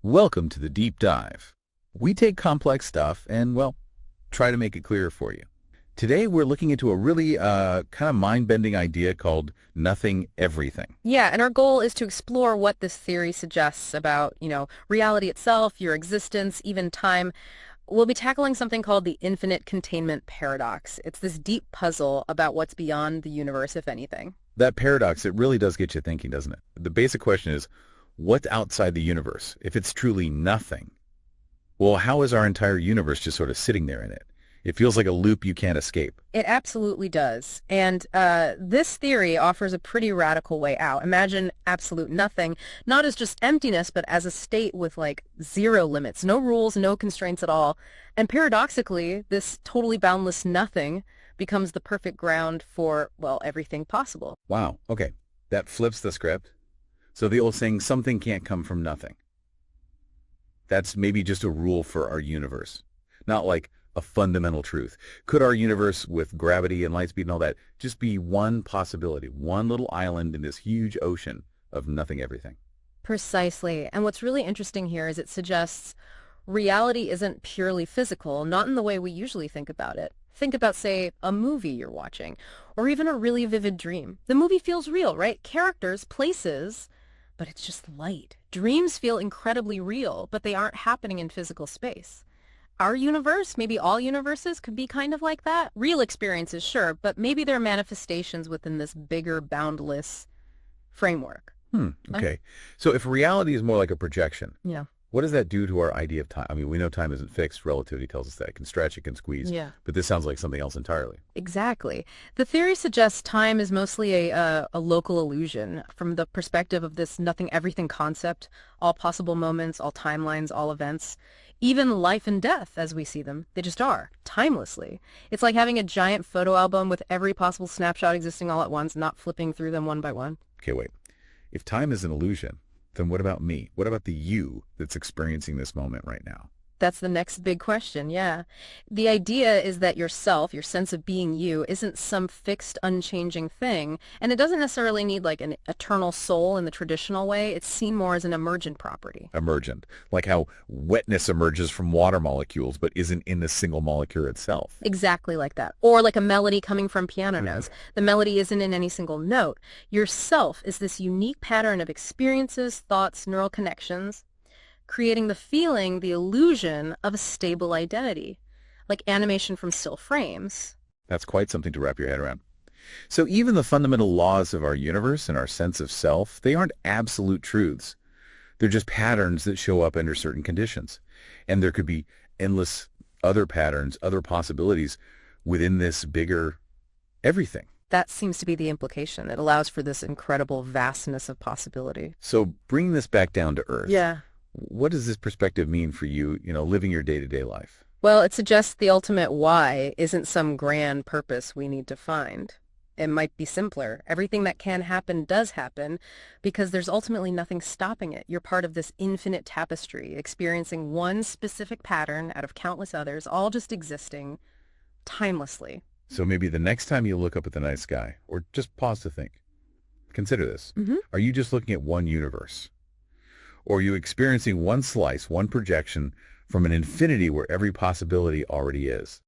Welcome to the Deep Dive. We take complex stuff and, well, try to make it clearer for you. Today we're looking into a really kind of mind-bending idea called nothing everything. Yeah, and our goal is to explore what this theory suggests about, reality itself, your existence, even time. We'll be tackling something called the Infinite Containment Paradox. It's this deep puzzle about what's beyond the universe, if anything. That paradox, it really does get you thinking, doesn't it? The basic question is, what's outside the universe? If it's truly nothing, well, how is our entire universe just sort of sitting there in it? It feels like a loop you can't escape. It absolutely does. And this theory offers a pretty radical way out. Imagine absolute nothing, not as just emptiness, but as a state with like zero limits, no rules, no constraints at all. And paradoxically, this totally boundless nothing becomes the perfect ground for, well, everything possible. Wow, okay, that flips the script. So the old saying, something can't come from nothing. That's maybe just a rule for our universe, not like a fundamental truth. Could our universe with gravity and light speed and all that just be one possibility, one little island in this huge ocean of nothing everything? Precisely. And what's really interesting here is it suggests reality isn't purely physical, not in the way we usually think about it. Think about, say, a movie you're watching, or even a really vivid dream. The movie feels real, right? Characters, places, but it's just light. Dreams feel incredibly real, but they aren't happening in physical space. Our universe, maybe all universes, could be kind of like that. Real experiences, sure, but maybe they're manifestations within this bigger, boundless framework. Okay. So if reality is more like a projection, Yeah. what does that do to our idea of time? I mean, we know time isn't fixed. Relativity tells us that. It can stretch, it can squeeze. Yeah. But this sounds like something else entirely. Exactly. The theory suggests time is mostly a local illusion from the perspective of this nothing everything concept, all possible moments, all timelines, all events, even life and death as we see them. They just are, timelessly. It's like having a giant photo album with every possible snapshot existing all at once, not flipping through them one by one. Okay, wait. If time is an illusion, then what about me? What about the you that's experiencing this moment right now? That's the next big question, yeah. The idea is that yourself, your sense of being you, isn't some fixed, unchanging thing, and it doesn't necessarily need like an eternal soul in the traditional way. It's seen more as an emergent property. Emergent. Like how wetness emerges from water molecules but isn't in the single molecule itself. Exactly like that. Or like a melody coming from piano notes. The melody isn't in any single note. Yourself is this unique pattern of experiences, thoughts, neural connections, creating the feeling, the illusion of a stable identity, like animation from still frames. That's quite something to wrap your head around. So even the fundamental laws of our universe and our sense of self, they aren't absolute truths. They're just patterns that show up under certain conditions. And there could be endless other patterns, other possibilities within this bigger everything. That seems to be the implication. It allows for this incredible vastness of possibility. So bring this back down to earth. Yeah. What does this perspective mean for you, living your day-to-day life? Well, it suggests the ultimate why isn't some grand purpose we need to find. It might be simpler. Everything that can happen does happen because there's ultimately nothing stopping it. You're part of this infinite tapestry, experiencing one specific pattern out of countless others, all just existing timelessly. So maybe the next time you look up at the night sky, or just pause to think, consider this. Are you just looking at one universe? Or are you experiencing one slice, one projection from an infinity where every possibility already is?